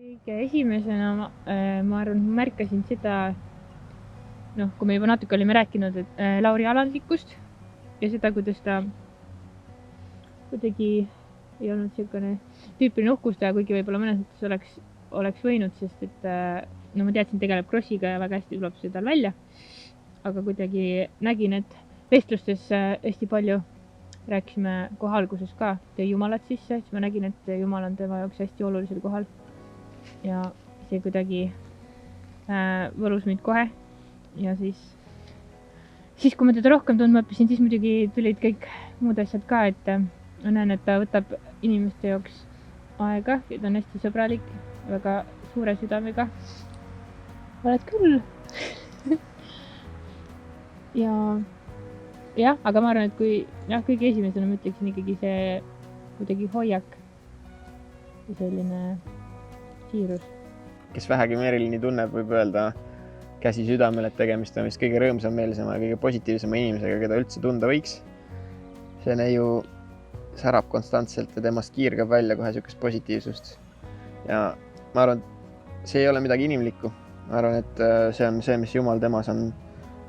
Kõige esimesena ma arvan, et ma märkasin seda, kui me juba natuke olime rääkinud, et Lauri alandlikkust ja seda, kuidas ta kuidagi ei olnud selline tüüpiline uhkustaja, kuigi võib-olla mõnes mõttes oleks võinud, sest et ma teadsin, tegeleb crossiga ja väga hästi tuleb see tal välja. Aga kuidagi nägin, et vestlustes hästi palju rääkisime kohe alguses ka, tõi Jumalat sisse, siis ma nägin, et Jumal on tema jaoks hästi olulisel kohal. Ja see kuidagi võlus mind kohe ja siis kui ma teda rohkem tundma õppisin, siis muidugi tulid kõik muud asjad ka, et ma näen, et ta võtab inimeste jaoks aega ja ta on hästi sõbralik, väga suure südamega. Oled küll. ja, aga ma arvan, et kui kõige esimesena ma ütleksin ikkagi see kuidagi hoiak ja selline siirus. Kes vähegi Merilini tunneb, võib öelda käsi südamel, et tegemist on vist kõige rõõmsameelsema ja kõige positiivsema inimesega, keda üldse tunda võiks. See neiu särab konstantselt ja temast kiirgab välja kohe niisugust positiivsust. Ja ma arvan, et see ei ole midagi inimlikku. Ma arvan, et see on see, mis Jumal temas on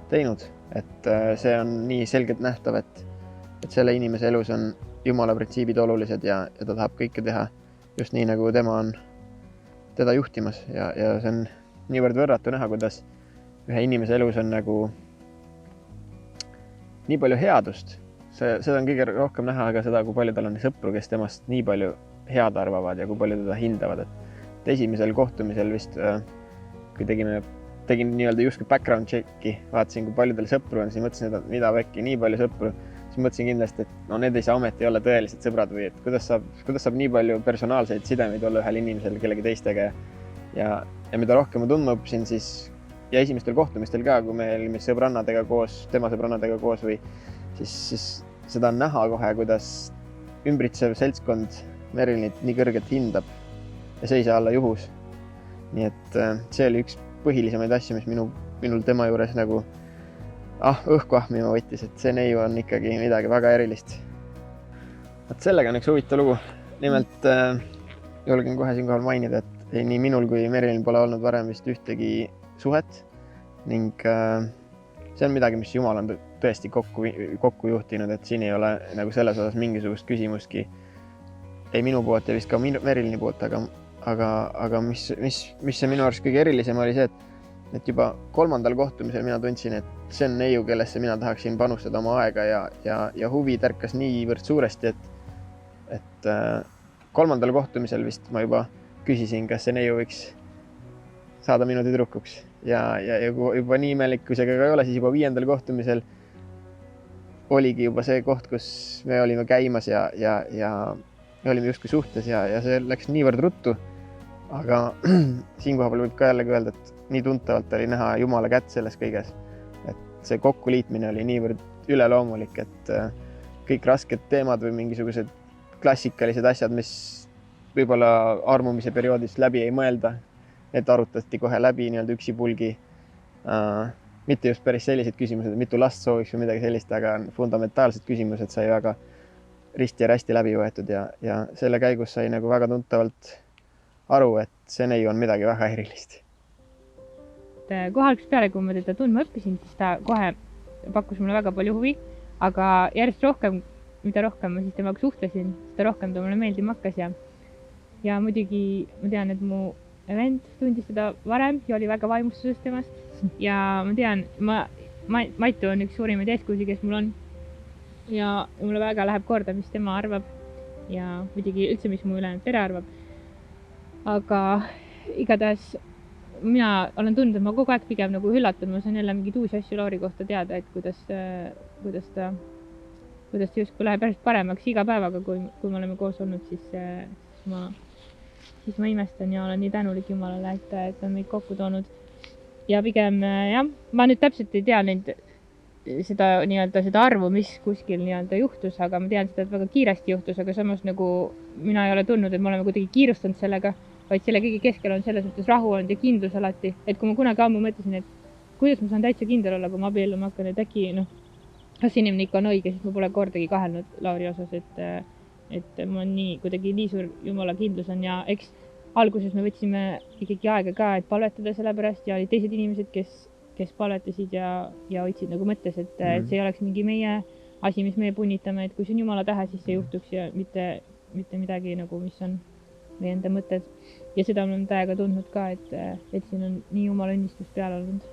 teinud. Et see on nii selgelt nähtav, et selle inimese elus on Jumala printsiibid olulised ja ta tahab kõike teha just nii, nagu tema on teda juhtimas ja see on niivõrd võrratu näha, kuidas ühe inimese elus on nagu nii palju headust. Seda on kõige rohkem näha aga seda, kui palju tal on sõpru, kes temast nii palju head arvavad ja kui palju teda hindavad. Et esimesel kohtumisel vist, kui tegin nii-öelda justkui background checki, vaatasin, kui palju tal sõpru on, siis mõtlesin, et mida väkki nii palju sõpru. Siis mõtlesin kindlasti, et need ei saa ometi olla tõelised sõbrad või et kuidas saab nii palju personaalseid sidemeid olla ühel inimesel kellegi teistega. Ja mida rohkem ma tundma õppisin, siis ja esimestel kohtumistel ka, kui me olime sõbrannadega koos, tema sõbrannadega koos või siis seda on näha kohe, kuidas ümbritsev seltskond Merilinit nii kõrgelt hindab ja see ei saa olla juhus. Nii et see oli üks põhilisemaid asju, mis minul tema juures nagu õhku ahmima võttis, et see neiu on ikkagi midagi väga erilist. Sellega on üks huvitav lugu. Nimelt julgen kohe siinkohal mainida, et nii minul kui Merilin pole olnud varem vist ühtegi suhet ning see on midagi, mis Jumal on tõesti kokku juhtinud, et siin ei ole nagu selles osas mingisugust küsimustki ei minu poolt ja vist ka Merilini poolt, aga mis see minu arust kõige erilisem oli see, et juba 3. kohtumisel mina tundsin, et see on neiu, kellesse mina tahaksin panustada oma aega ja huvi tärkas niivõrd suuresti, et 3. kohtumisel vist ma juba küsisin, kas see neiu võiks saada minu tüdrukuks ja juba nii imelik, kui see ka ei ole, siis juba 5. kohtumisel oligi juba see koht, kus me olime käimas ja olime justkui suhtes ja see läks niivõrd ruttu, aga siinkohal võib ka jällegi öelda, et nii tuntavalt oli näha Jumala kätt selles kõiges, et see kokkuliitmine oli niivõrd üleloomulik, et kõik rasked teemad või mingisugused klassikalised asjad, mis võib-olla armumise perioodis läbi ei mõelda, need arutati kohe läbi nii-öelda üksipulgi. Mitte just päris sellised küsimused, mitu last sooviks või midagi sellist, aga fundamentaalsed küsimused sai väga risti ja rästi läbi võetud ja selle käigus sai nagu väga tuntavalt aru, et see neiu on midagi väga erilist. Kohe algusest peale, kui ma teda tundma õppisin, siis ta kohe pakkus mulle väga palju huvi, aga järjest rohkem, mida rohkem ma siis temaga suhtlesin, seda rohkem ta mulle meeldima hakkas ja muidugi ma tean, et mu vend tundis teda varem ja oli väga vaimustuses temast ja ma tean, Maitu on üks suurimaid eeskujusi, kes mul on ja mulle väga läheb korda, mis tema arvab ja muidugi üldse, mis mu ülejäänud pere arvab. Aga igatahes mina olen tundnud, et ma kogu aeg pigem nagu hüllatan, ma saan jälle mingid uusi asju Lauri kohta teada, et kuidas ta justkui läheb järjest paremaks iga päevaga, kui me oleme koos olnud, siis ma imestan ja olen nii tänulik Jumalale, et on meid kokku toonud. Ja pigem, ma nüüd täpselt ei tea seda arvu, mis kuskil juhtus, aga ma tean seda, et väga kiiresti juhtus, aga samas nagu mina ei ole tundnud, et me oleme kuidagi kiirustanud sellega, vaid selle kõige keskel on selles mõttes rahu olnud ja kindlus alati. Et kui ma kunagi ammu mõtlesin, et kuidas ma saan täitsa kindel olla, kui ma abielluma hakkan, et äkki, kas inimene ikka on õige, siis ma pole kordagi kahelnud Lauri osas, et mul on nii suur Jumala kindlus on ja eks alguses me võtsime ikkagi aega ka, et palvetada selle pärast ja olid teised inimesed, kes palvetasid ja hoidsid nagu mõttes, et see ei oleks mingi meie asi, mis meie punnitame, et kui see on Jumala tähe, siis see juhtuks ja mitte midagi nagu, mis on meie enda mõtted. Ja seda olen täiega tundnud ka, et siin on nii Jumala õnnistus peal olnud.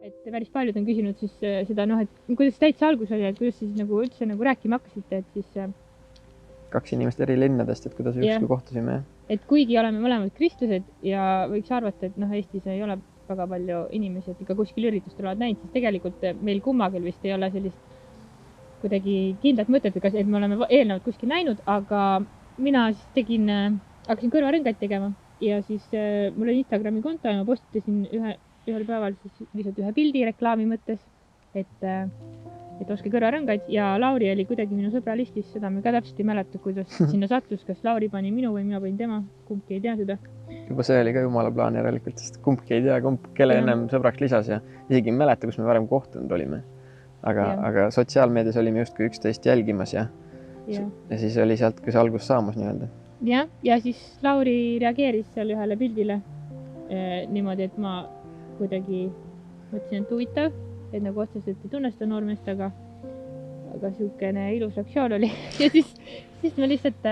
Et päris paljud on küsinud siis seda, et kuidas täitsa algus oli, et kuidas siis nagu üldse nagu rääkima hakkasite, et siis 2 inimest eri linnadest, et kuidas ükski kohtusime. Et kuigi oleme mõlemad kristlased ja võiks arvata, et Eestis ei ole väga palju inimesi, et ikka kuskil üritustel oled näinud, siis tegelikult meil kummagil vist ei ole sellist kuidagi kindlat mõtet, et me oleme eelnevalt kuskil näinud, aga mina siis hakkasin kõrvarõngaid tegema ja siis mul oli Instagrami konto ja ma postitasin ühel päeval siis lihtsalt ühe pildi reklaami mõttes, et ostke kõrvarõngaid ja Lauri oli kuidagi minu sõbralistis, seda me ka täpselt ei mäleta, kuidas sinna sattus, kas Lauri pani minu või mina panin tema, kumbki ei tea seda. Juba see oli ka Jumala plaan järelikult, sest kumbki ei tea, kelle ennem sõbraks lisas ja isegi ei mäleta, kus me varem kohtunud olime. Aga sotsiaalmeedias olime justkui üksteist jälgimas ja siis oli sealt, kus algus saamas nii-öelda. Ja siis Lauri reageeris seal ühele pildile niimoodi, et ma kuidagi mõtlesin, et huvitav, et nagu otseselt ei tunne seda noormeest, aga siukene ilus reaktsioon oli. Ja siis me lihtsalt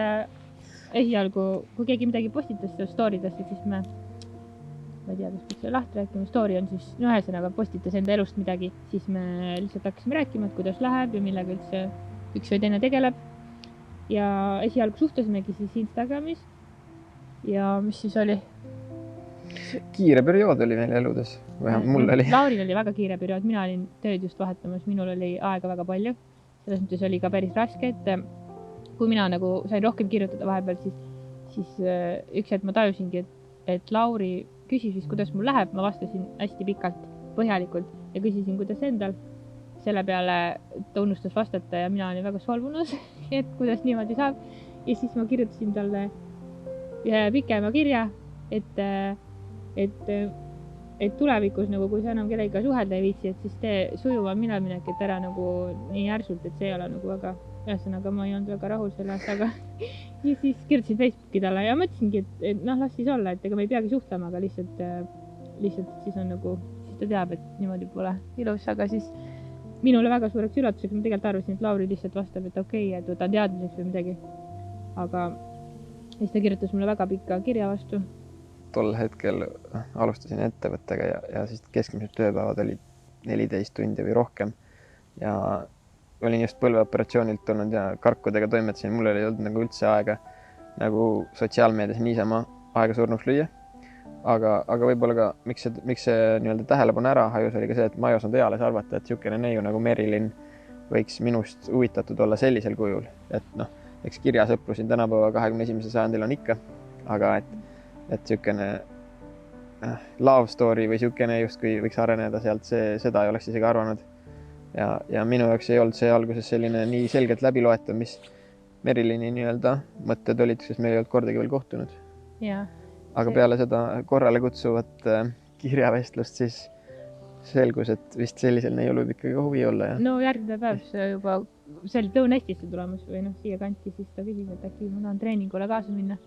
esialgu, kui keegi midagi postitas seda storidesse, siis ma ei tea, kas peaks lahti rääkima. Story on siis, ühesõnaga postitas enda elust midagi, siis me lihtsalt hakkasime rääkima, et kuidas läheb ja millega üldse üks või teine tegeleb. Ja esialgu suhtlesimegi siis Instagramis ja mis siis oli? Kiire periood oli meil eludes, vähemalt mul oli. Lauril oli väga kiire periood, mina olin tööd just vahetamas, minul oli aega väga palju. Selles mõttes oli ka päris raske, et kui mina nagu sain rohkem kirjutada vahepeal, siis üks hetk ma tajusingi, et Lauri küsis vist, kuidas mul läheb, ma vastasin hästi pikalt, põhjalikult ja küsisin, kuidas endal. Selle peale ta unustas vastata ja mina olin väga solvunud, et kuidas niimoodi saab. Ja siis ma kirjutasin talle ühe pikema kirja, et tulevikus, nagu kui sa enam kellega suhelda ei viitsi, et siis tee sujuva mineminek, et ära nagu nii järsult, et see ei ole nagu väga, ühesõnaga ma ei olnud väga rahul selle aastaga. Ja siis kirjutasin Facebooki talle ja mõtlesingi, et las siis olla, et ega me ei peagi suhtlema, aga lihtsalt siis on nagu, siis ta teab, et niimoodi pole ilus, aga siis minule väga suureks üllatuseks, ma tegelikult arvasin, et Lauri lihtsalt vastab, et okei, et võtan teadmiseks või midagi. Aga siis ta kirjutas mulle väga pikka kirja vastu. Tol hetkel alustasin ettevõttega ja siis keskmised tööpäevad olid 14 tundi või rohkem. Ja olin just põlveoperatsioonilt tulnud ja karkudega toimetasin. Mul oli olnud nagu üldse aega nagu sotsiaalmeedias niisama aega surnuks lüüa. Aga võib-olla ka, miks see nii-öelda tähelepanu ära hajus, oli ka see, et ma ei osanud eales arvata, et siukene neiu nagu Merilin võiks minust huvitatud olla sellisel kujul. Et eks kirjasõpru siin tänapäeva 21. sajandil on ikka, aga et siukene love story või siukene justkui võiks areneda sealt, seda ei oleks isegi arvanud. Ja minu jaoks ei olnud see alguses selline nii selgelt läbiloetav, mis Merilini nii-öelda mõtted olid, sest me ei olnud kordagi veel kohtunud. Aga peale seda korrale kutsuvat kirjavestlust siis selgus, et vist sellisel neiul võib ikkagi huvi olla. Ja. No järgmine päev juba, see oli Lõuna-Eestisse tulemas või siia kanti, siis ta küsis, et äkki ma tahan treeningule kaasa minna.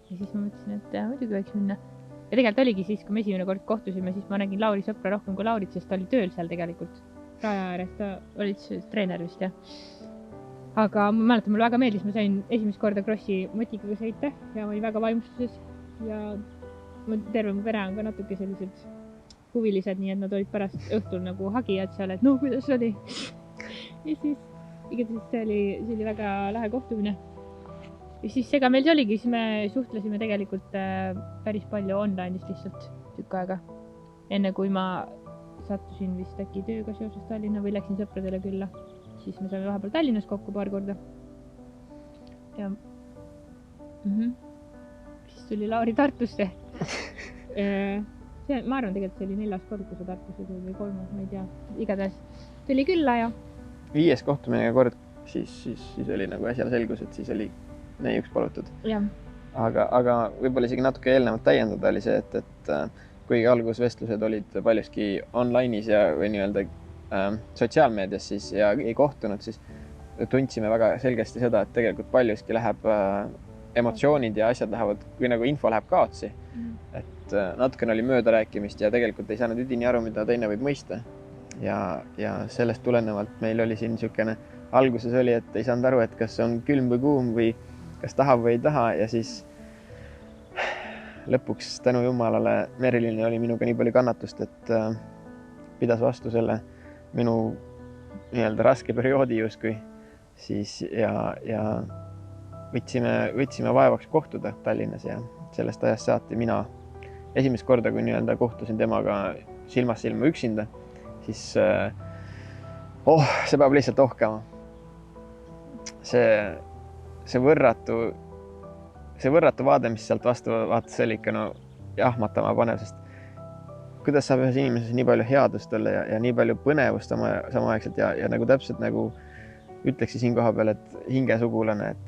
Ja siis ma mõtlesin, et muidugi võiks minna. Ja tegelikult oligi siis, kui me esimene kord kohtusime, siis ma nägin Lauri sõpra rohkem kui Laurit, sest ta oli tööl seal tegelikult. Raja ääres, ta oli treener vist, jah. Aga ma mäletan, mulle väga meeldis, ma sain esimest korda krossi motikaga sõita ja ma olin väga vaimustuses. Ja terve mu pere on ka natuke sellised huvilised, nii et nad olid pärast õhtul nagu hagijad seal, et kuidas oli. Ja siis igatahes see oli väga lahe kohtumine. Ja siis ega meil see oligi, siis me suhtlesime tegelikult päris palju online'ist lihtsalt tükk aega. Enne kui ma sattusin vist äkki tööga seoses Tallinna või läksin sõpradele külla, siis me saime vahepeal Tallinnas kokku paar korda. Ja siis tuli Lauri Tartusse. Ma arvan, tegelikult see oli 4. kord, kui see Tartusse tuli või 3, ma ei tea. Igatahes tuli külla ja 5. kohtumine kord, siis oli nagu asjal selgus, et siis oli neiuks palutud. Aga võib-olla isegi natuke eelnevalt täiendada oli see, et kuigi algusvestlused olid paljuski online'is ja või nii-öelda sotsiaalmeedias siis ja ei kohtunud, siis tundsime väga selgesti seda, et tegelikult paljuski läheb emotsioonid ja asjad lähevad, kui nagu info läheb kaotsi. Et natukene oli möödarääkimist ja tegelikult ei saanud üdini aru, mida teine võib mõista. Ja sellest tulenevalt meil oli siin niisugune, alguses oli, et ei saanud aru, et kas on külm või kuum või kas tahab või ei taha ja siis lõpuks tänu Jumalale Merilini oli minuga nii palju kannatust, et pidas vastu selle minu nii-öelda raske perioodi justkui siis ja võtsime vaevaks kohtuda Tallinnas ja sellest ajast saati mina esimest korda, kui nii-öelda kohtusin temaga silmast silma üksinda, siis see peab lihtsalt ohkama. See võrratu vaade, mis sealt vastu vaatas, oli ikka jahmatama panev, sest kuidas saab ühes inimeses nii palju headust olla ja nii palju põnevust samaaegselt ja nagu täpselt nagu ütleks siin koha peal, et hingesugulane, et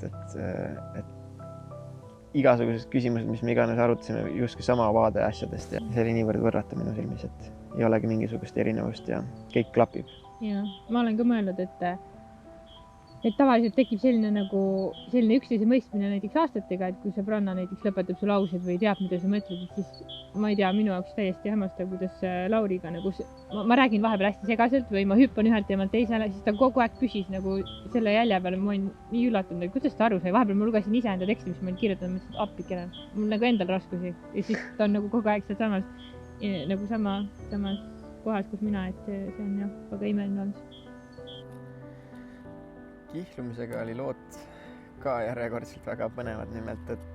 igasugused küsimused, mis me iganes arutasime, justkui sama vaade asjadest ja see oli niivõrd võrratu minu silmis, et ei olegi mingisugust erinevust ja kõik klapib. Ja, ma olen ka mõelnud, et tavaliselt tekib selline üksteise mõistmine näiteks aastatega, et kui sõbranna näiteks lõpetab su laused või teab, mida sa mõtled, et siis ma ei tea, minu jaoks täiesti hämmastav, kuidas Lauriga ma räägin vahepeal hästi segaselt või ma hüppan ühelt teemalt teisele, siis ta kogu aeg püsis selle jälje peale, ma olin nii üllatunud, et kuidas ta aru sai. Vahepeal ma lugesin iseenda teksti, mis ma olin kirjutanud, mõtlesin, et appikene, mul endal raskusi ja siis ta on kogu aeg seal samas kohas, kus mina, et see on jah, väga imeline olnud. Kihlumisega oli lood ka järjekordselt väga põnevad, nimelt, et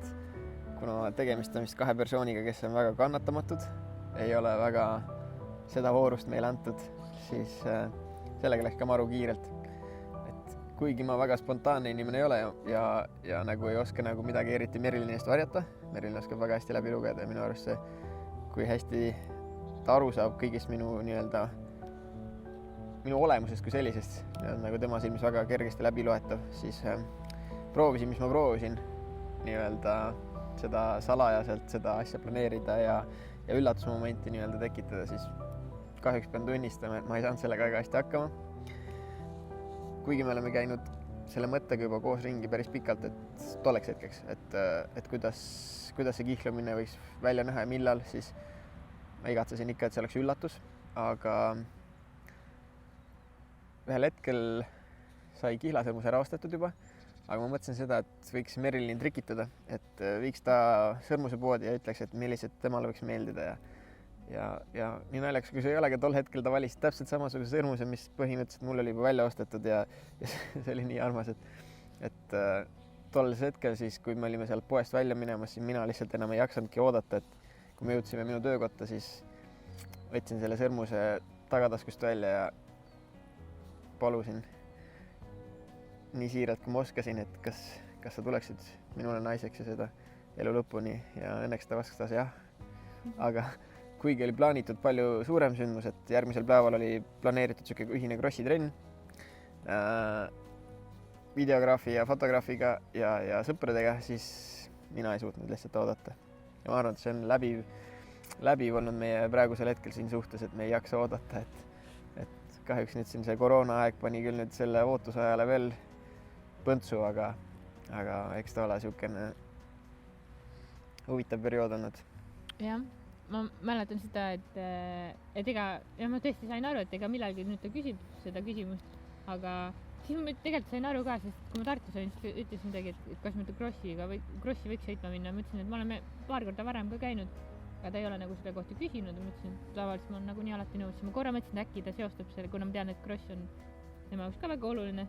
kuna tegemist on vist kahe persooniga, kes on väga kannatamatud, ei ole väga seda voorust meile antud, siis sellega läks ka maru kiirelt. Et kuigi ma väga spontaanne inimene ei ole ja nagu ei oska nagu midagi eriti Merilini eest varjata, Merilin oskab väga hästi läbi lugeda ja minu arust see, kui hästi ta aru saab kõigist minu olemusest kui sellisest, nagu tema silmis väga kergesti läbi loetav, siis proovisin, mis ma proovisin nii-öelda seda salajaselt, seda asja planeerida ja üllatusmomenti nii-öelda tekitada, siis kahjuks pean tunnistama, et ma ei saanud sellega väga hästi hakkama. Kuigi me oleme käinud selle mõttega juba koos ringi päris pikalt, et tolleks hetkeks, et kuidas see kihlumine võiks välja näha ja millal, siis ma igatsesin ikka, et see oleks üllatus, aga ühel hetkel sai kihlasõrmus ära ostetud juba, aga ma mõtlesin seda, et võiks Merilin trikitada, et viiks ta sõrmusepoodi ja ütleks, et millised temale võiks meeldida ja nii naljakas, kui see ei olegi, tol hetkel ta valis täpselt samasuguse sõrmuse, mis põhimõtteliselt mul oli juba välja ostetud ja see oli nii armas, et tol hetkel siis, kui me olime sealt poest välja minemas, siis mina lihtsalt enam ei jaksanudki oodata, et kui me jõudsime minu töökotta, siis võtsin selle sõrmuse tagataskust välja ja palusin nii siiralt, kui ma oskasin, et kas sa tuleksid minule naiseks ja seda elu lõpuni ja õnneks ta vastas jah. Aga kuigi oli plaanitud palju suurem sündmus, et järgmisel päeval oli planeeritud selline ühine krossitrenn videograafi ja fotograafiga ja sõpradega, siis mina ei suutnud lihtsalt oodata. Ja ma arvan, et see on läbiv olnud meie praegusel hetkel siin suhtes, et me ei jaksa oodata, et kahjuks nüüd siin see koroona aeg pani küll nüüd selle ootusajale veel põntsu, aga eks ta ole niisugune huvitav periood olnud. Jah, ma mäletan seda, et ma tõesti sain aru, et ega millalgi nüüd ta küsib seda küsimust, aga siis ma tegelikult sain aru ka, sest kui ma Tartus olin, siis ütlesin midagi, et kas ma krossi võiks sõitma minna. Ma ütlesin, et ma olen paar korda varem ka käinud, aga ta ei ole nagu selle kohta küsinud ja ma ütlesin, et tavaliselt ma olen nagu nii alati nõus. Ma korra mõtlesin, et äkki ta seostab selle, kuna ma tean, et kross on tema jaoks ka väga oluline,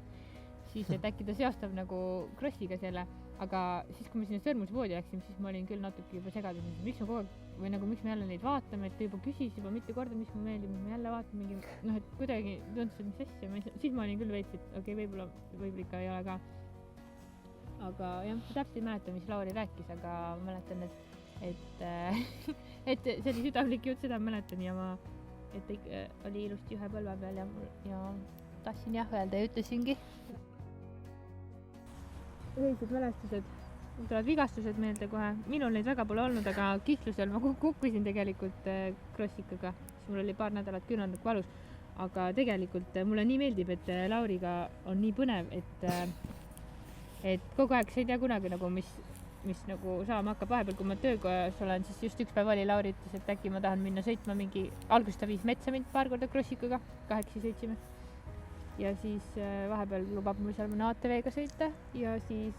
siis et äkki ta seostab nagu krossiga selle, aga siis, kui me sinna sõrmuspoodi läksime, siis ma olin küll natuke juba segadus, miks ma kogu aeg või nagu miks me jälle neid vaatame, et ta juba küsis juba mitu korda, mis mulle meeldib, me jälle vaatame mingi, et kuidagi tundus, et mis asja, siis ma olin küll veits, et okei, võib-olla ikka ei ole ka. Aga jah, täpselt ei mäleta, mis Lauri rääkis, aga ma mäletan, et see oli südamlik jutt, seda mäletan ja et oli ilusti ühe põlve peal ja tahtsin jah öelda ja ütlesingi. Õiged mälestused, tulevad vigastused meelde kohe. Minul neid väga pole olnud, aga kihlusel ma kukkusin tegelikult krossikaga, siis mul oli paar nädalat küünarnuk valus. aga tegelikult mulle nii meeldib, et Lauriga on nii põnev, et kogu aeg sa ei tea kunagi nagu, mis nagu saama hakkab. Vahepeal, kui ma töökojas olen, siis just üks päev oli, Lauri ütles, et äkki ma tahan minna sõitma alguses ta viis metsa mind paar korda krossikuga, 8 sõitsime. Ja siis vahepeal lubab mul seal mõne ATV-ga sõita ja siis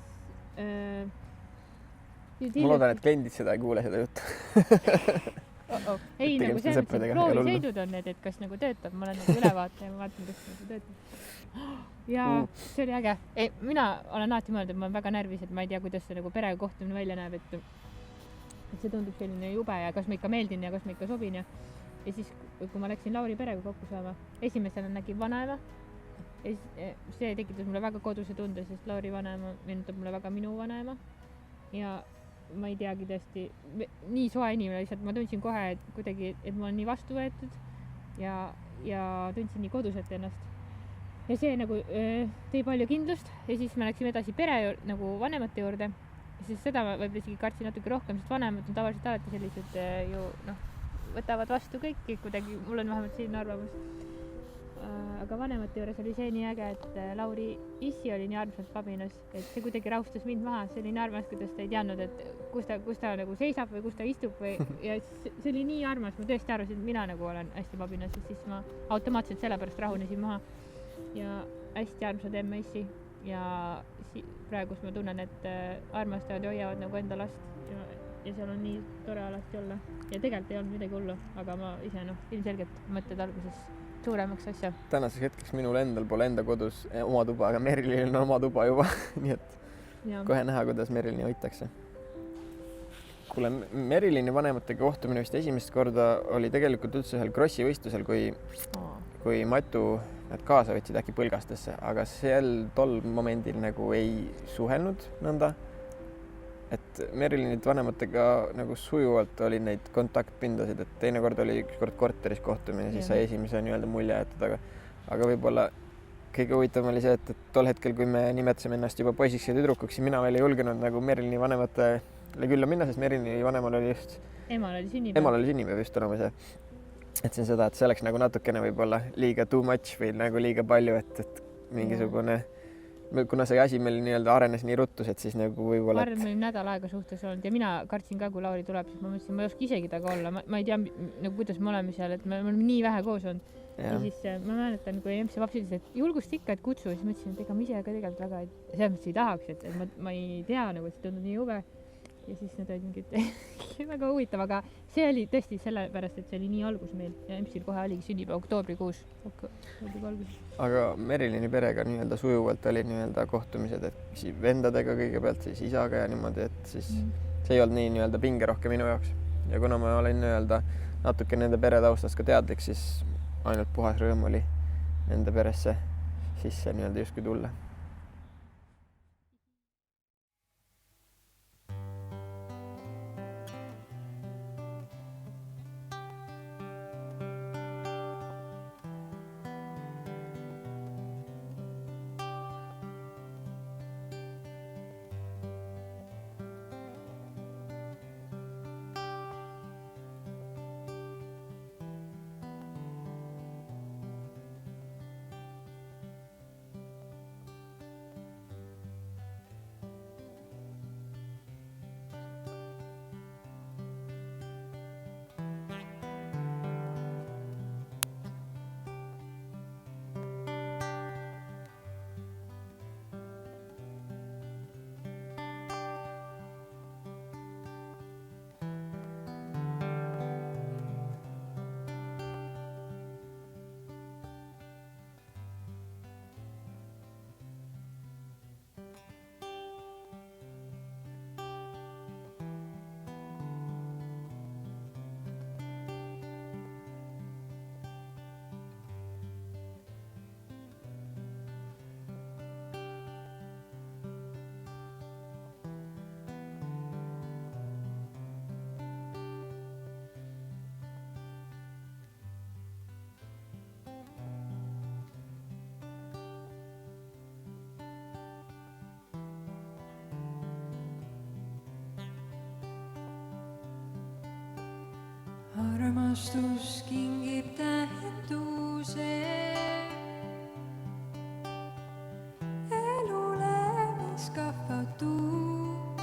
ma loodan, et kliendid seda ei kuule, seda juttu. Ei, nagu see proovisõidud on need, et kas nagu töötab, ma olen nagu ülevaate ja ma vaatan, kas nagu töötab. Ja see oli äge. Mina olen alati mõelnud, et ma olen väga närvis, et ma ei tea, kuidas see nagu perega kohtumine välja näeb, et see tundub selline jube ja kas ma ikka meeldin ja kas ma ikka sobin ja siis, kui ma läksin Lauri perega kokku saama, esimesena nägin vanaema. See tekitas mulle väga koduse tunde, sest Lauri vanaema meenutab mulle väga minu vanaema ja ma ei teagi tõesti, nii soe inimene lihtsalt, ma tundsin kohe, et kuidagi, et ma olen nii vastu võetud ja tundsin nii koduselt ennast. Ja see nagu tõi palju kindlust ja siis me läksime edasi nagu vanemate juurde. Siis seda ma võib-olla isegi kartsin natuke rohkem, sest vanemad on tavaliselt alati sellised ju võtavad vastu kõiki kuidagi, mul on vähemalt selline arvamus. Aga vanemate juures oli see nii äge, et Lauri issi oli nii armsalt pabinas, et see kuidagi rahustas mind maha. See oli nii armas, kuidas ta ei teadnud, et kus ta nagu seisab või kus ta istub ja see oli nii armas. Ma tõesti arvasin, et mina nagu olen hästi pabinas ja siis ma automaatselt sellepärast rahunesin maha ja hästi armsad emme issi ja praegu ma tunnen, et armastavad ja hoiavad nagu enda last ja seal on nii tore alati olla ja tegelikult ei olnud midagi hullu, aga ma ise ilmselgelt mõtled alguses suuremaks asja. Tänaseks hetkeks minul endal pole enda kodus oma tuba, aga Merilil on oma tuba juba, nii et kohe näha, kuidas Merilini hoitakse. Kuule, Merilini vanematega kohtumine vist esimest korda oli tegelikult üldse ühel krossi võistlusel, kui Matu nad kaasa võtsid äkki Põlgastesse, aga tol momendil nagu ei suhelnud nõnda. Et Merilinid vanematega nagu sujuvalt oli neid kontaktpindasid, et teine kord oli üks kord korteris kohtumine, siis sai esimese nii-öelda mulje jätud, aga võib-olla kõige huvitavam oli see, et tol hetkel, kui me nimetasime ennast juba poisiks ja tüdrukuks, siis mina veel ei julgenud nagu Merilini vanematele külla minna, sest Merilini vanemal oli just emal oli sünnipäev just tänu see. Etsin seda, et see oleks nagu natukene võib-olla liiga too much või nagu liiga palju, et mingisugune kuna see asi meil nii-öelda arenes nii ruttus, et siis nagu võib-olla... Ma arvan, meil nädal aega suhtes olnud ja mina kartsin ka, kui Lauri tuleb, siis ma mõtlesin, ma ei oska isegi taga olla. Ma ei tea, nagu, kuidas me oleme seal, et me oleme nii vähe koos olnud. Ja siis ma mäletan, kui EMS ja paps ütles, et julgust ikka, et kutsu, siis mõtlesin, et ega ma ise ka tegelikult väga selles mõttes ei tahaks, et ma ei tea, nagu, et see tundub nii jube. Ja siis nad olid mingid väga huvitav, aga see oli tõesti sellepärast, et see oli nii algus meil ja EMS-il kohe oligi sünnipäev oktoobrikuus. Aga Merilini perega nii-öelda sujuvalt oli nii-öelda kohtumised, et vendadega kõigepealt, siis isaga ja niimoodi, et siis see ei olnud nii nii-öelda pingerohke minu jaoks. Ja kuna ma olin nii-öelda natuke nende pere taustast ka teadlik, siis ainult puhas rõõm oli nende peresse sisse nii-öelda justkui tulla. Armastus kingib tähenduse elule, mis kahvatub.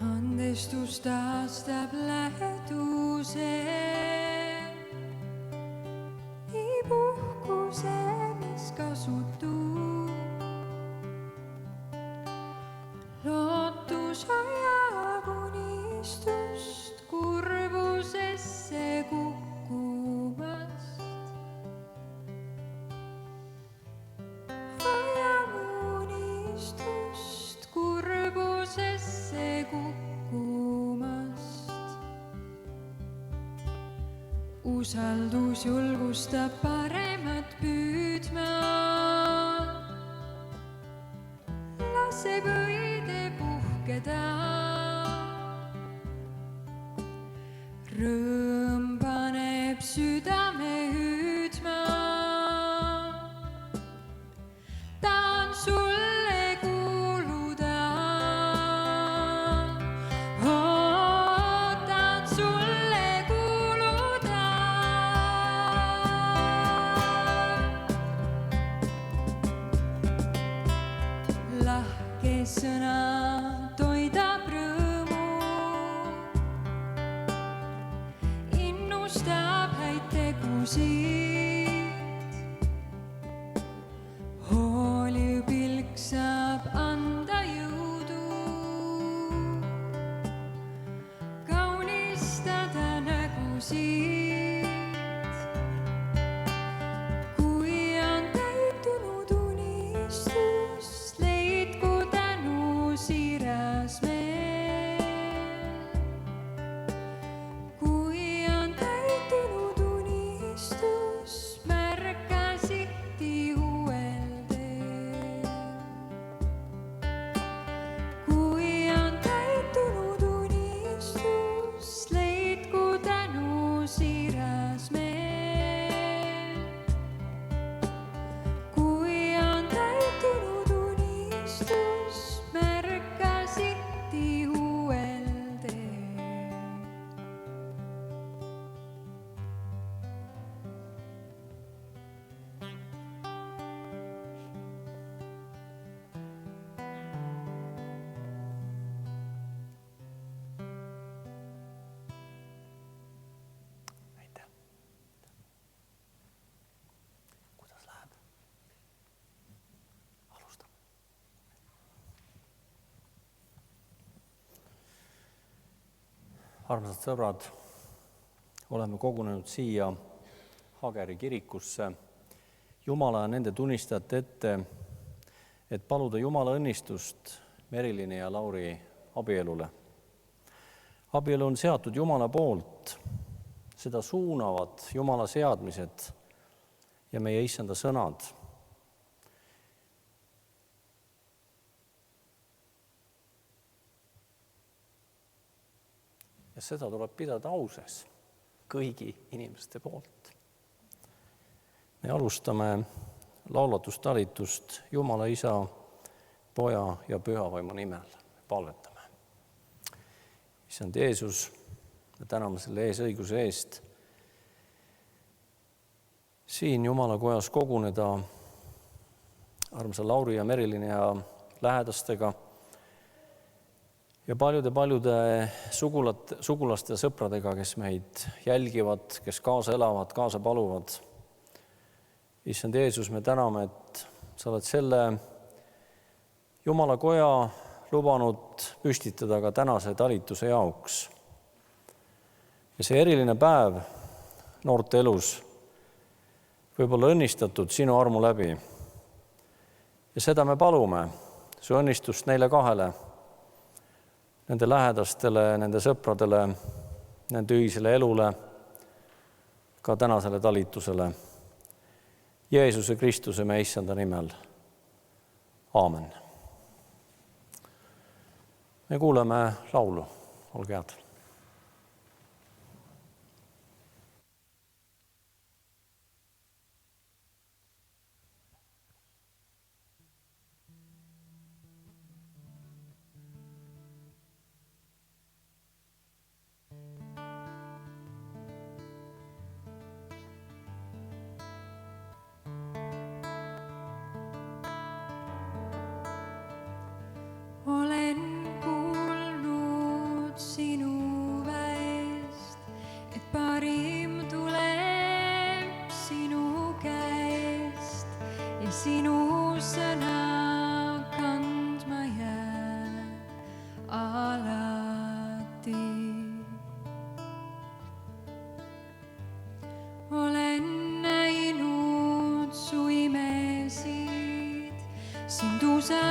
Andestus taastab läheduse, nii puhkuse, mis kasutub. Lootus ajab unistust kurbusesse kukkumast. Ajab unistust kurbusesse kukkumast. Usaldus julgustab paremat püüdma, laseb õide puhkeda. Rõõm paneb südame hüüdma, tahan sulle kuuluda. Tahan sulle kuuluda. Lahke sõna toidab rõõmu, innustab häid tegusid. Hooliv pilk saab anda jõudu, kaunistada nägusid. Kui on täitunud unistus, leidku tänu siiras meel. Kui on täitunud unistus, märka sihti uuel teel. Kui on täitunud unistus, leidku tänu siiras meel. Kui on täitunud unistus, märka sihti uuel teel. Aitäh. Kuidas läheb? Alustame. Armsad sõbrad, oleme kogunenud siia Hageri kirikusse Jumala ja nende tunnistajate ette, et paluda Jumala õnnistust Merilini ja Lauri abielule. Abielu on seatud Jumala poolt, seda suunavad Jumala seadmised ja meie Issanda sõnad. Ja seda tuleb pidada auses kõigi inimeste poolt. Me alustame laulatustalitust Jumala Isa, Poja ja Pühavaimu nimel. Palvetame. Issand Jeesus, me täname selle eesõiguse eest siin Jumala kojas koguneda armsa Lauri ja Merilini ja lähedastega ja paljude sugulaste ja sõpradega, kes meid jälgivad, kes kaasa elavad, kaasa paluvad. Issand Jeesus, me täname, et sa oled selle Jumala koja lubanud püstitada ka tänase talituse jaoks. Ja see eriline päev noorte elus võib olla õnnistatud sinu armu läbi. Ja seda me palume, su õnnistust neile kahele, nende lähedastele, nende sõpradele, nende ühisele elule, ka tänasele talitusele. Jeesuse Kristuse, me Issanda nimel. Aamen. Me kuuleme laulu. Olge head.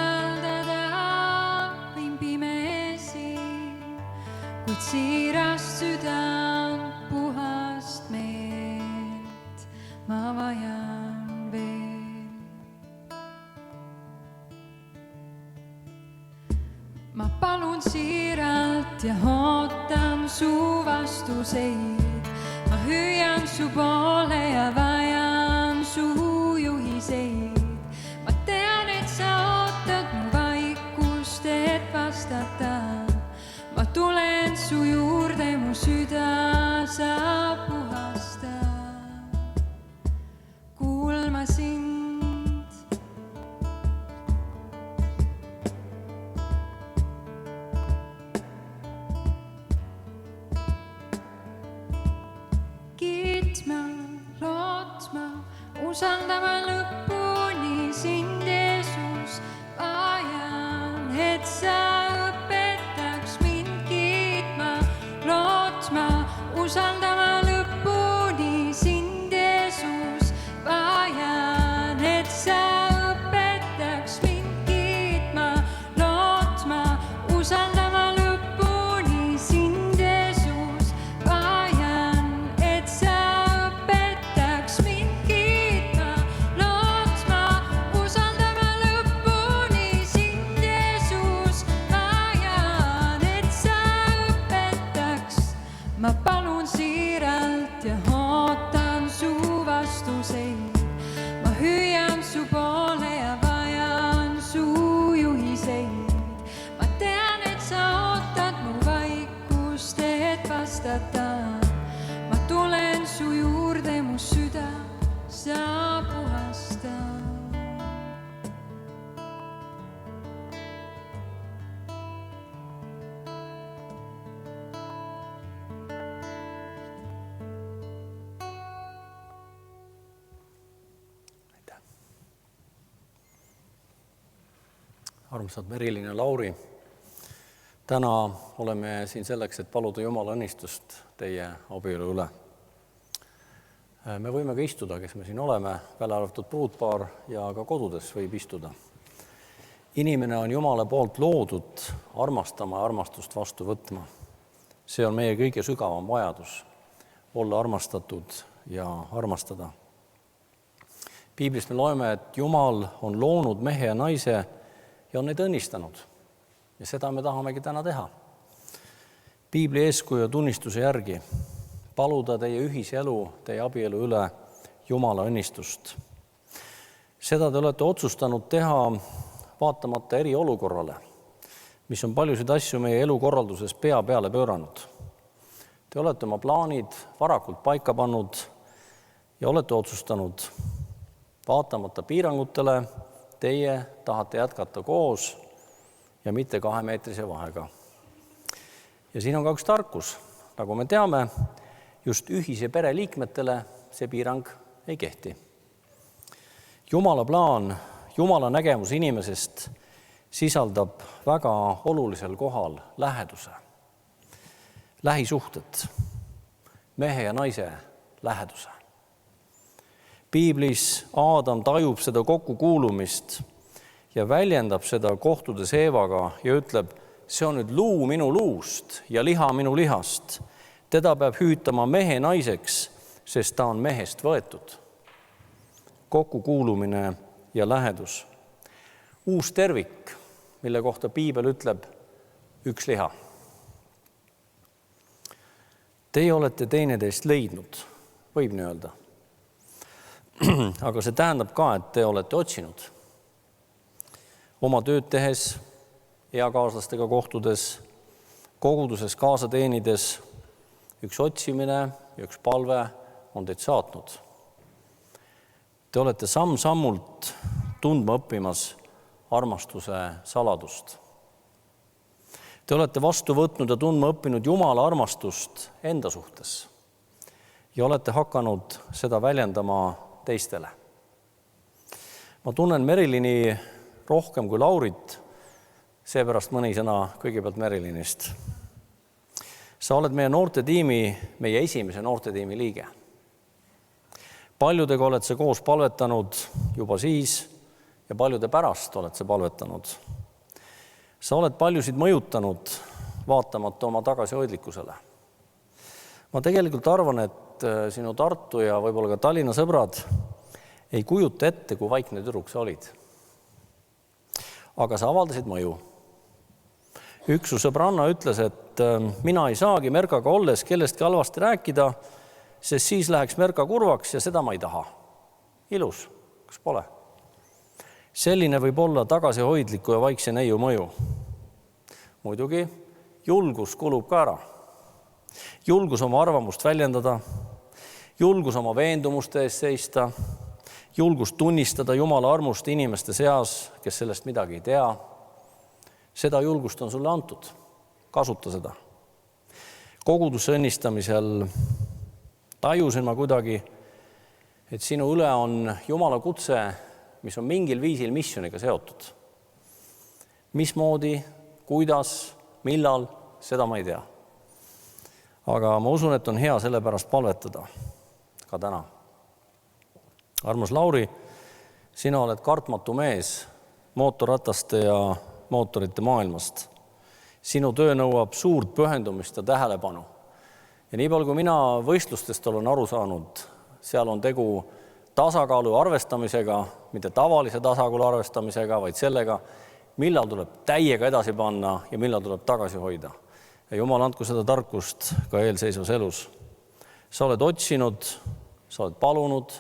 usaldada võin pimesi, kuid siirast südant, puhast meelt ma vajan veel. Ma palun siiralt ja ootan su vastuseid. Ma hüüan su poole ja vajan su juhiseid. Ma tean, et sa ootad mu vaikust, et vastata. Ma tulen su juurde, mu süda sa puhasta. Kuul ma sind. Kiitma, lootma, usaldama lõpuni sind, Jeesus. Vajan, et sa õpetaks mind kiitma, lootma, usaldama lõpuni sind, Jeesus. Vajan, et sa õpetaks mind kiitma, lootma, usaldama lõpuni sind, Jeesus. Vajan, et sa õpetaks mind kiitma, lootma, usaldama lõpuni sind, Jeesus. Vajan, et sa õpetaks. Ma palun siiralt ja ootan su vastuseid. Ma hüüan su poole ja vajan su juhiseid. Ma tean, et sa ootad mu vaikust, et vastata. Ma tulen su juurde, mu süda sa puhasta. Armsad Merilin ja Lauri, täna oleme siin selleks, et paluda Jumala õnnistust teie abielu üle. Me võime ka istuda, kes me siin oleme, välja arvatud pruutpaar ja ka kodudes võib istuda. Inimene on Jumala poolt loodud armastama ja armastust vastu võtma. See on meie kõige sügavam vajadus, olla armastatud ja armastada. Piiblist me loeme, et Jumal on loonud mehe ja naise ja on neid õnnistanud. Ja seda me tahamegi täna teha. Piibli eeskuju ja tunnistuse järgi paluda teie ühiselu, teie abielu üle Jumala õnnistust. Seda te olete otsustanud teha vaatamata eriolukorrale, mis on paljusid asju meie elukorralduses pea peale pööranud. Te olete oma plaanid varakult paika pannud ja olete otsustanud vaatamata piirangutele teie tahate jätkata koos ja mitte 2-meetrise vahega. Ja siin on ka üks tarkus. Nagu me teame, just ühise pere liikmetele see piirang ei kehti. Jumala plaan, Jumala nägemus inimesest sisaldab väga olulisel kohal läheduse. Lähisuhted, mehe ja naise läheduse. Piiblis Aadam tajub seda kokkukuulumist ja väljendab seda kohtudes Eevaga ja ütleb, see on nüüd luu minu luust ja liha minu lihast. Teda peab hüütama mehe naiseks, sest ta on mehest võetud. Kokkukuulumine ja lähedus. Uus tervik, mille kohta Piibel ütleb üks liha. Teie olete teineteist leidnud, võib nii öelda. Aga see tähendab ka, et te olete otsinud. Oma tööd tehes, eakaaslastega kohtudes, koguduses kaasa teenides, üks otsimine ja üks palve on teid saatnud. Te olete samm-sammult tundma õppimas armastuse saladust. Te olete vastu võtnud ja tundma õppinud Jumala armastust enda suhtes ja olete hakanud seda väljendama teistele. Ma tunnen Merilini rohkem kui Laurit, seepärast mõni sõna kõigepealt Merilinist. Sa oled meie noortetiimi, meie esimese noortetiimi liige. Paljudega oled sa koos palvetanud juba siis ja paljude pärast oled sa palvetanud. Sa oled paljusid mõjutanud vaatamata oma tagasihoidlikkusele. Ma tegelikult arvan, et sinu Tartu ja võib-olla ka Tallinna sõbrad ei kujuta ette, kui vaikne tüdruk sa olid. Aga sa avaldasid mõju. Üks su sõbranna ütles, et mina ei saagi Merkaga olles kellestki halvasti rääkida, sest siis läheks Merka kurvaks ja seda ma ei taha. Ilus, kas pole? Selline võib olla tagasihoidliku ja vaikse neiu mõju. Muidugi, julgus kulub ka ära. Julgus oma arvamust väljendada, julgus oma veendumuste ees seista, julgus tunnistada Jumala armust inimeste seas, kes sellest midagi ei tea. Seda julgust on sulle antud. Kasuta seda. Kogudusse õnnistamisel tajusin ma kuidagi, et sinu üle on Jumala kutse, mis on mingil viisil missiooniga seotud. Mismoodi, kuidas, millal, seda ma ei tea. Aga ma usun, et on hea selle pärast palvetada ka täna. Armas Lauri, sina oled kartmatu mees mootorrataste ja mootorite maailmast. Sinu töö nõuab suurt pühendumist ja tähelepanu. Ja nii palju, kui mina võistlustest olen aru saanud, seal on tegu tasakaalu arvestamisega, mitte tavalise tasakaalu arvestamisega, vaid sellega, millal tuleb täiega edasi panna ja millal tuleb tagasi hoida. Ja Jumal andku seda tarkust ka eelseisvas elus. Sa oled otsinud, sa oled palunud,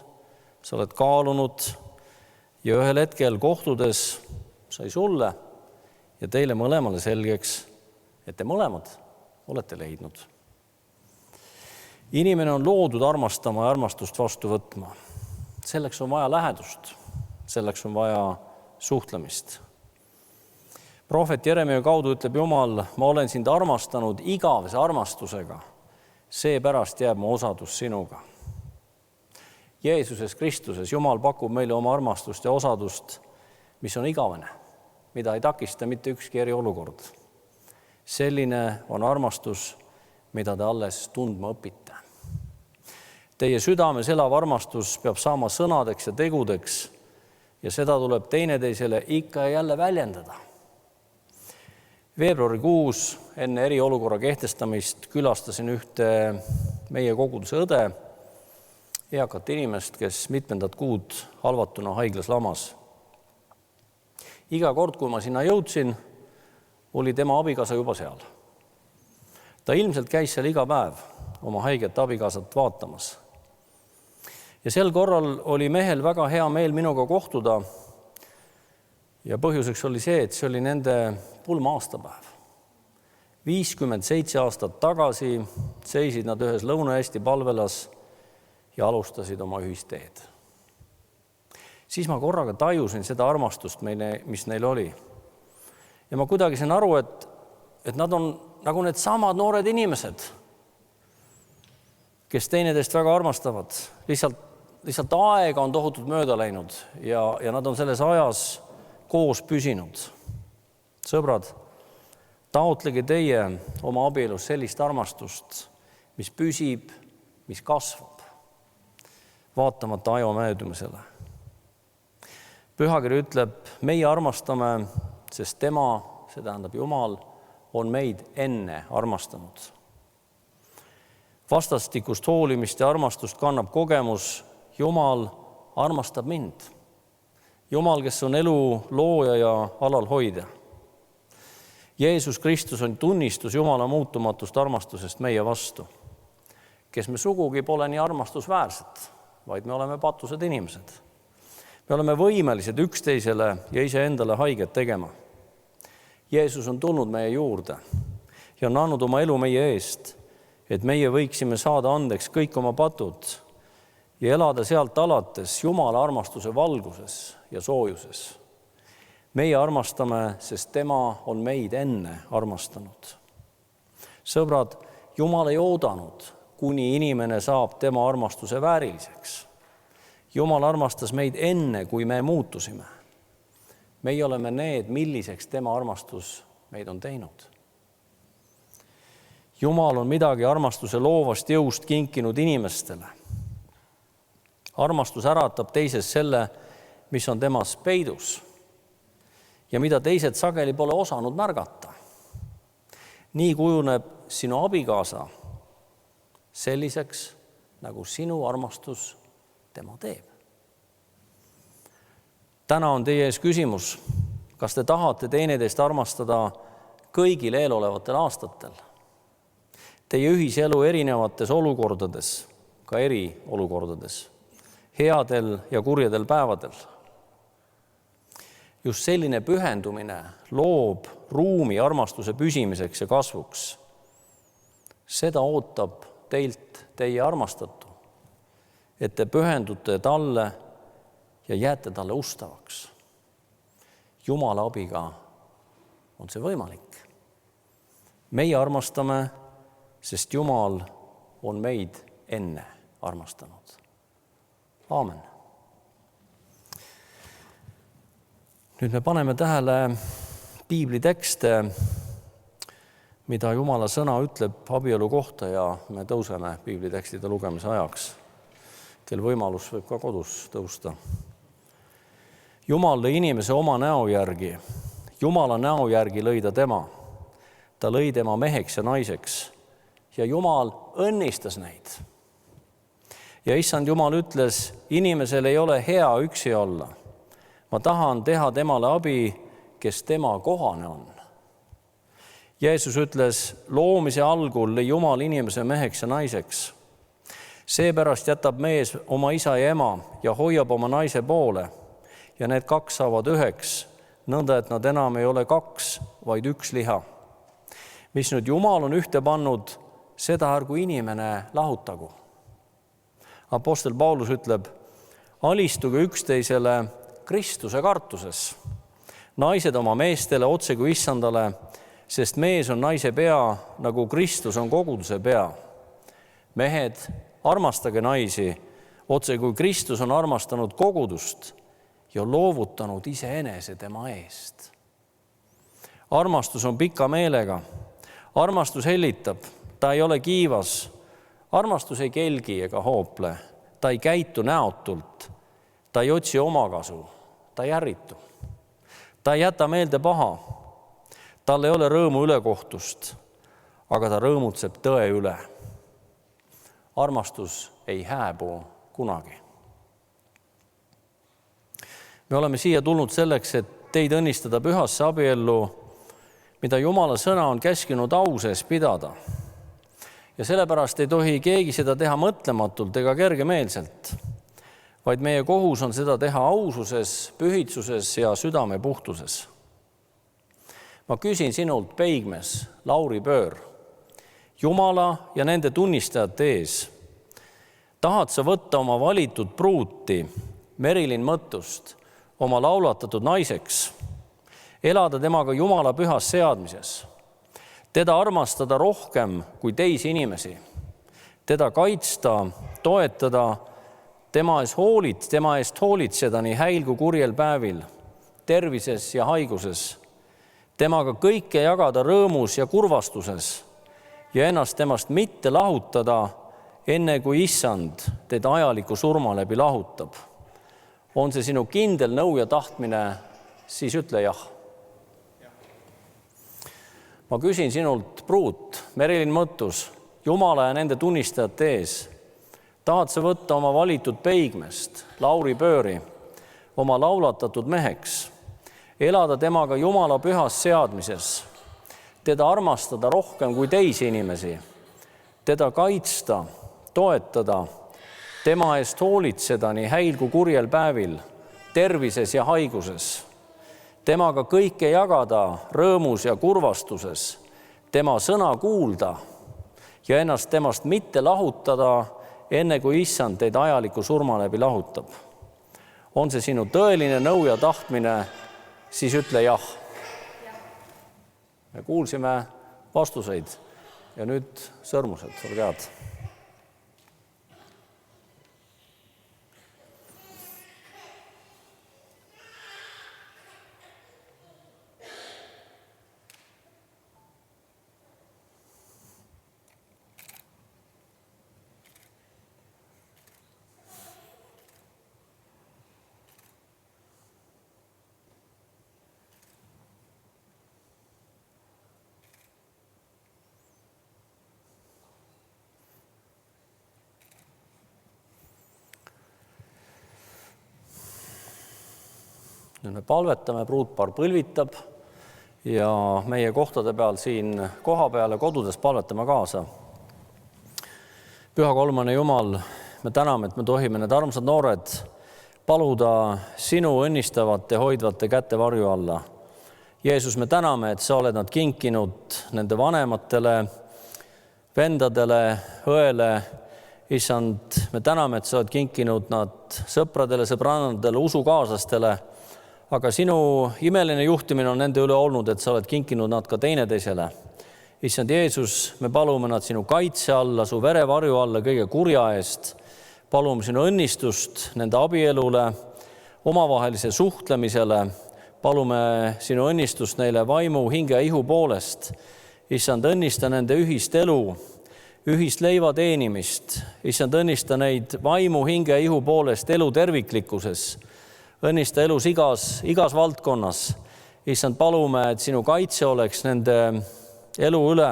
sa oled kaalunud ja ühel hetkel kohtudes sai sulle ja teile mõlemale selgeks, et te mõlemad olete leidnud. Inimene on loodud armastama ja armastust vastu võtma. Selleks on vaja lähedust, selleks on vaja suhtlemist. Prohvet Jeremia kaudu ütleb Jumal, ma olen sind armastanud igavese armastusega, seepärast jääb mu osadus sinuga. Jeesuses Kristuses Jumal pakub meile oma armastust ja osadust, mis on igavene, mida ei takista mitte ükski eriolukord. Selline on armastus, mida te alles tundma õpite. Teie südames elav armastus peab saama sõnadeks ja tegudeks ja seda tuleb teineteisele ikka ja jälle väljendada. Veebruarikuus enne eriolukorra kehtestamist külastasin ühte meie koguduse õde, eakat inimest, kes mitmendat kuud halvatuna haiglas lamas. Iga kord, kui ma sinna jõudsin, oli tema abikaasa juba seal. Ta ilmselt käis seal iga päev oma haiget abikaasat vaatamas. Ja sel korral oli mehel väga hea meel minuga kohtuda ja põhjuseks oli see, et see oli nende pulma aastapäev. 57 aastat tagasi seisid nad ühes Lõuna-Eesti palvelas ja alustasid oma ühisteed. Siis ma korraga tajusin seda armastust, mis neil oli. Ja ma kuidagi sain aru, et nad on nagu need samad noored inimesed, kes teineteist väga armastavad. Lihtsalt aega on tohutult mööda läinud ja nad on selles ajas koos püsinud. Sõbrad, taotlege teie oma abielus sellist armastust, mis püsib, mis kasvab, vaatamata aja möödumisele. Pühakiri ütleb, meie armastame, sest tema, see tähendab Jumal, on meid enne armastanud. Vastastikust hoolimist ja armastust kannab kogemus, Jumal armastab mind. Jumal, kes on elu looja ja alalhoidja. Jeesus Kristus on tunnistus Jumala muutumatust armastusest meie vastu, kes me sugugi pole nii armastusväärsed, vaid me oleme patused inimesed. Me oleme võimelised üksteisele ja iseendale haiget tegema. Jeesus on tulnud meie juurde ja on andnud oma elu meie eest, et meie võiksime saada andeks kõik oma patud ja elada sealt alates Jumala armastuse valguses ja soojuses. Meie armastame, sest tema on meid enne armastanud. Sõbrad, Jumal ei oodanud, kuni inimene saab tema armastuse vääriliseks. Jumal armastas meid enne, kui me muutusime. Meie oleme need, milliseks tema armastus meid on teinud. Jumal on midagi armastuse loovast jõust kinkinud inimestele. Armastus äratab teises selle, mis on temas peidus ja mida teised sageli pole osanud märgata. Nii kujuneb sinu abikaasa selliseks, nagu sinu armastus tema teeb. Täna on teie ees küsimus, kas te tahate teineteist armastada kõigil eelolevatel aastatel, teie ühiselu erinevates olukordades, ka eriolukordades, headel ja kurjadel päevadel. Just selline pühendumine loob ruumi armastuse püsimiseks ja kasvuks. Seda ootab teilt teie armastatu, et te pühendute talle ja jääte talle ustavaks. Jumala abiga on see võimalik. Meie armastame, sest Jumal on meid enne armastanud. Aamen. Nüüd me paneme tähele piibli tekste, mida Jumala sõna ütleb abielu kohta ja me tõuseme piiblitekstide lugemise ajaks. Kel võimalus võib ka kodus tõusta. Jumal lõi inimese oma näo järgi. Jumala näo järgi lõi ta tema. Ta lõi tema meheks ja naiseks. Ja Jumal õnnistas neid. Ja issand Jumal ütles, inimesel ei ole hea üksi olla. Ma tahan teha temale abi, kes tema kohane on. Jeesus ütles, loomise algul lõi Jumal inimese meheks ja naiseks. Seepärast jätab mees oma isa ja ema ja hoiab oma naise poole ja need kaks saavad üheks, nõnda et nad enam ei ole kaks, vaid üks liha. Mis nüüd Jumal on ühte pannud, seda ärgu inimene lahutagu. Apostel Paulus ütleb, alistuge üksteisele Kristuse kartuses. Naised oma meestele otse kui issandale, sest mees on naise pea, nagu Kristus on koguduse pea. Mehed, armastage naisi, otse kui Kristus on armastanud kogudust ja loovutanud iseenese tema eest. Armastus on pika meelega. Armastus hellitab, ta ei ole kiivas. Armastus ei kelgi ega hoople, ta ei käitu näotult, ta ei otsi omakasu, ta ei ärritu. Ta ei jäta meelde paha, tal ei ole rõõmu ülekohtust, aga ta rõõmutseb tõe üle. Armastus ei hääbu kunagi. Me oleme siia tulnud selleks, et teid õnnistada pühasse abiellu, mida Jumala sõna on käskinud au sees pidada. Ja sellepärast ei tohi keegi seda teha mõtlematult ega kergemeelselt, vaid meie kohus on seda teha aususes, pühitsuses ja südame puhtuses. Ma küsin sinult, peigmes, Lauri Pöör, Jumala ja nende tunnistajate ees. Tahad sa võtta oma valitud pruuti, Merilin Mõttust, oma laulatatud naiseks, elada temaga Jumala pühas seadmises, teda armastada rohkem kui teisi inimesi, teda kaitsta, toetada, tema eest hoolitseda nii häil kui kurjel päevil, tervises ja haiguses, temaga kõike jagada rõõmus ja kurvastuses ja ennast temast mitte lahutada, enne kui issand teid ajaliku surma läbi lahutab. On see sinu kindel nõu ja tahtmine, siis ütle jah. Ma küsin sinult, pruut, Merilin Mõttus, Jumala ja nende tunnistajate ees. Tahad sa võtta oma valitud peigmest, Lauri Pööri, oma laulatatud meheks, elada temaga Jumala pühas seadmises, teda armastada rohkem kui teisi inimesi, teda kaitsta, toetada, tema eest hoolitseda nii häil kui kurjel päevil, tervises ja haiguses, temaga kõike jagada rõõmus ja kurvastuses, tema sõna kuulda ja ennast temast mitte lahutada, enne kui issand teid ajaliku surma läbi lahutab. On see sinu tõeline nõu ja tahtmine, siis ütle jah. Me kuulsime vastuseid ja nüüd sõrmused, olge head. Nüüd me palvetame, pruutpaar põlvitab ja meie kohtade peal siin koha peal ja kodudes palvetame kaasa. Püha kolmane Jumal, me täname, et me tohime need armsad noored paluda sinu õnnistavate hoidvate käte varju alla. Jeesus, me täname, et sa oled nad kinkinud nende vanematele, vendadele, õele. Issand, me täname, et sa oled kinkinud nad sõpradele, sõbrannadele, usukaaslastele, aga sinu imeline juhtimine on nende üle olnud, et sa oled kinkinud nad ka teineteisele. Issand Jeesus, me palume nad sinu kaitse alla, su verevarju alla kõige kurja eest. Palume sinu õnnistust nende abielule, omavahelise suhtlemisele. Palume sinu õnnistust neile vaimu, hinge ja ihu poolest. Issand, õnnista nende ühist elu, ühist leiva teenimist. Issand, õnnista neid vaimu, hinge ja ihu poolest elu terviklikkuses. Õnnista elus igas valdkonnas. Issand, palume, et sinu kaitse oleks nende elu üle.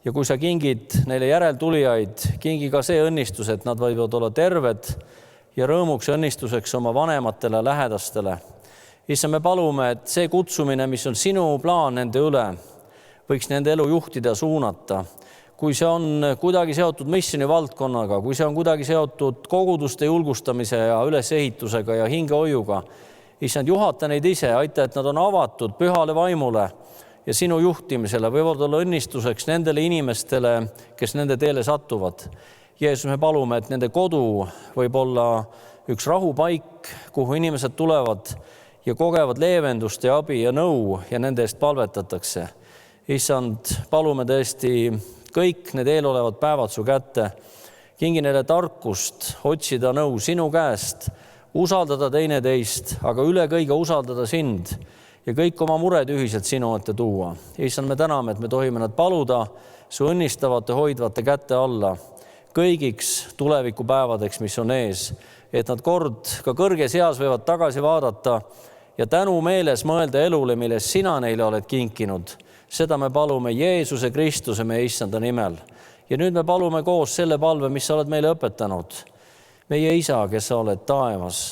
Ja kui sa kingid neile järeltulijaid, kingi ka see õnnistus, et nad võivad olla terved ja rõõmuks ja õnnistuseks oma vanematele lähedastele. Issand, me palume, et see kutsumine, mis on sinu plaan nende üle, võiks nende elu juhtida ja suunata. Kui see on kuidagi seotud missiooni valdkonnaga, kui see on kuidagi seotud koguduste julgustamise ja ülesehitusega ja hingehoiuga, issand, juhata neid ise, aita, et nad on avatud pühale vaimule ja sinu juhtimisele, võivad olla õnnistuseks nendele inimestele, kes nende teele sattuvad. Jeesus, me palume, et nende kodu võib olla üks rahupaik, kuhu inimesed tulevad ja kogevad leevendust ja abi ja nõu ja nende eest palvetatakse. Issand, palume tõesti kõik need eelolevad päevad su kätte. Kingi neile tarkust, otsida nõu sinu käest, usaldada teineteist, aga üle kõige usaldada sind ja kõik oma mured ühiselt sinu ette tuua. Issand, me täname, et me tohime nad paluda su õnnistavate hoidvate kätte alla kõigiks tulevikupäevadeks, mis on ees, et nad kord ka kõrges eas võivad tagasi vaadata ja tänu meeles mõelda elule, milles sina neile oled kinkinud. Seda me palume Jeesuse Kristuse meie issanda nimel. Ja nüüd me palume koos selle palve, mis sa oled meile õpetanud. Meie isa, kes sa oled taevas,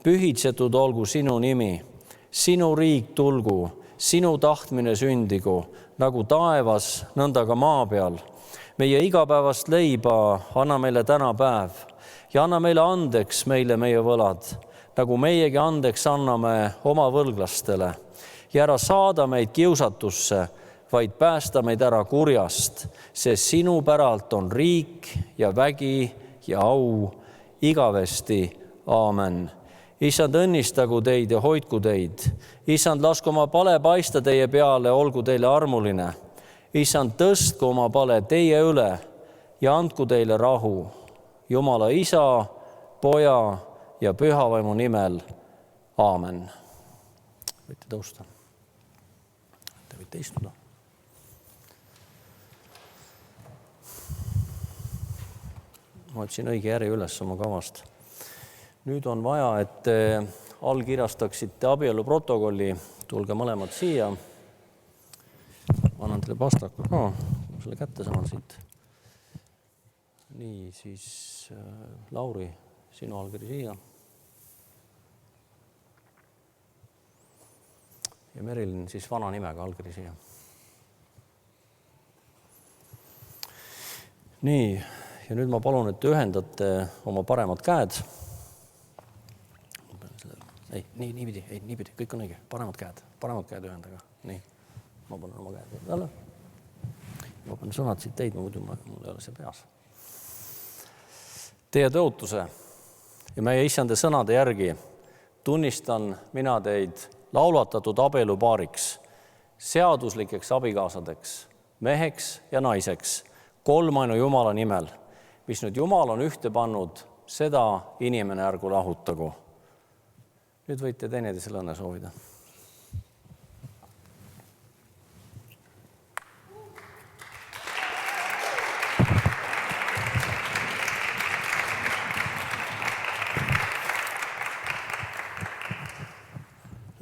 pühitsetud olgu sinu nimi, sinu riik tulgu, sinu tahtmine sündigu, nagu taevas, nõnda ka maa peal. Meie igapäevast leiba anna meile täna päev ja anna meile andeks meile meie võlad, nagu meiegi andeks anname oma võlglastele. Ja ära saada meid kiusatusse, vaid päästa meid ära kurjast, sest sinu päralt on riik ja vägi ja au igavesti. Aamen. Issand, õnnistagu teid ja hoidku teid. Issand, lasku oma pale paista teie peale, olgu teile armuline. Issand, tõstku oma pale teie üle ja andku teile rahu. Jumala isa, poja ja pühavaimu nimel. Aamen. Võite tõusta. Te võite istuda. Ma otsin õige järje üles oma kavast. Nüüd on vaja, et te allkirjastaksite abielu protokolli. Tulge mõlemad siia. Annan teile pastaka ka. Selle kätte saan siit. Nii, siis Lauri, sinu allkiri siia. Ja Merilin siis vana nimega allkiri siia. Nii. Ja nüüd ma palun, et te ühendate oma paremad käed. Ei, niipidi, kõik on õige. Paremad käed ühendaga. Nii, ma panen oma käed jälle. Ma panen sõnad siit teid, muidu mul ei ole see peas. Teie tõotuse ja meie issande sõnade järgi tunnistan mina teid laulatatud abielupaariks, seaduslikeks abikaasadeks, meheks ja naiseks, kolmainu Jumala nimel, mis nüüd Jumal on ühte pannud, seda inimene ärgu lahutagu. Nüüd võite teineteisele õnne soovida.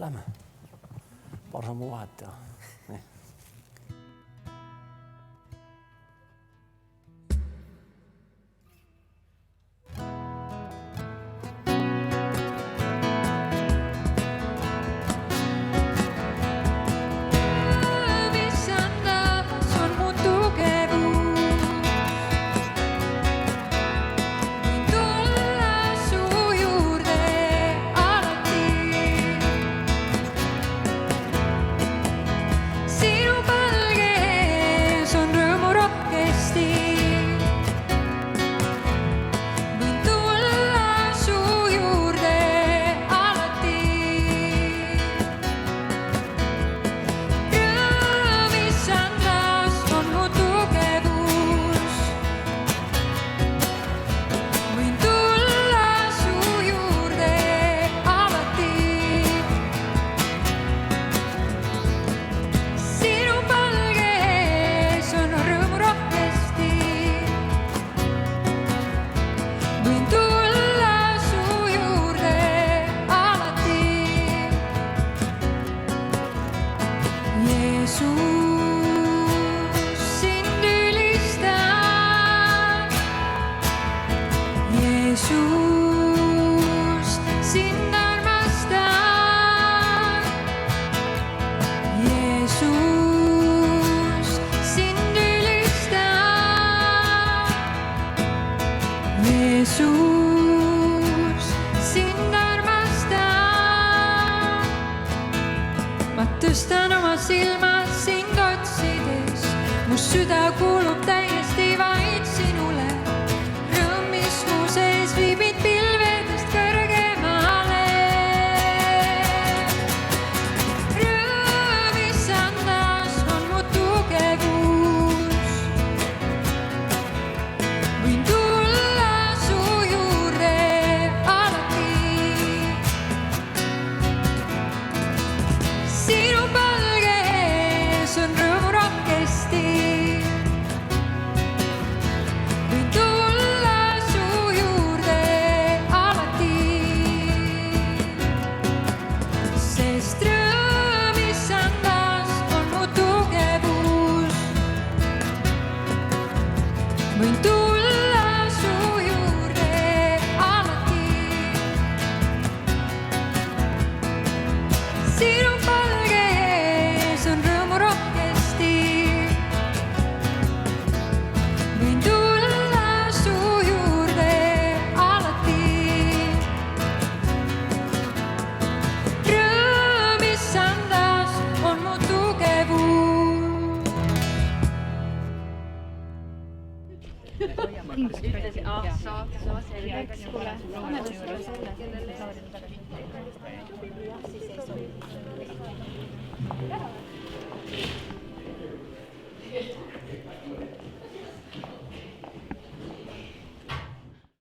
Lähme. Paar sammu vahet ja... silmad sind otsides, mu süda kuulub täiesti vaid sinule. Rõõm, mis mu sees viib mind pilvedest kõrgemale. Rõõm, issandas, on mu tugevus. Võin tulla su juurde alati. Sinu palge ees on rõõmurakesti. Võin tulla su juurde alati. Sest rõõm, issandas, on mu tugevus. Võin tulla su juurde alati. Sinu palge ees on rõõmurakesti. Võin tulla su juurde alati. Rõõm, issandas, on mu tugevus. Kuule,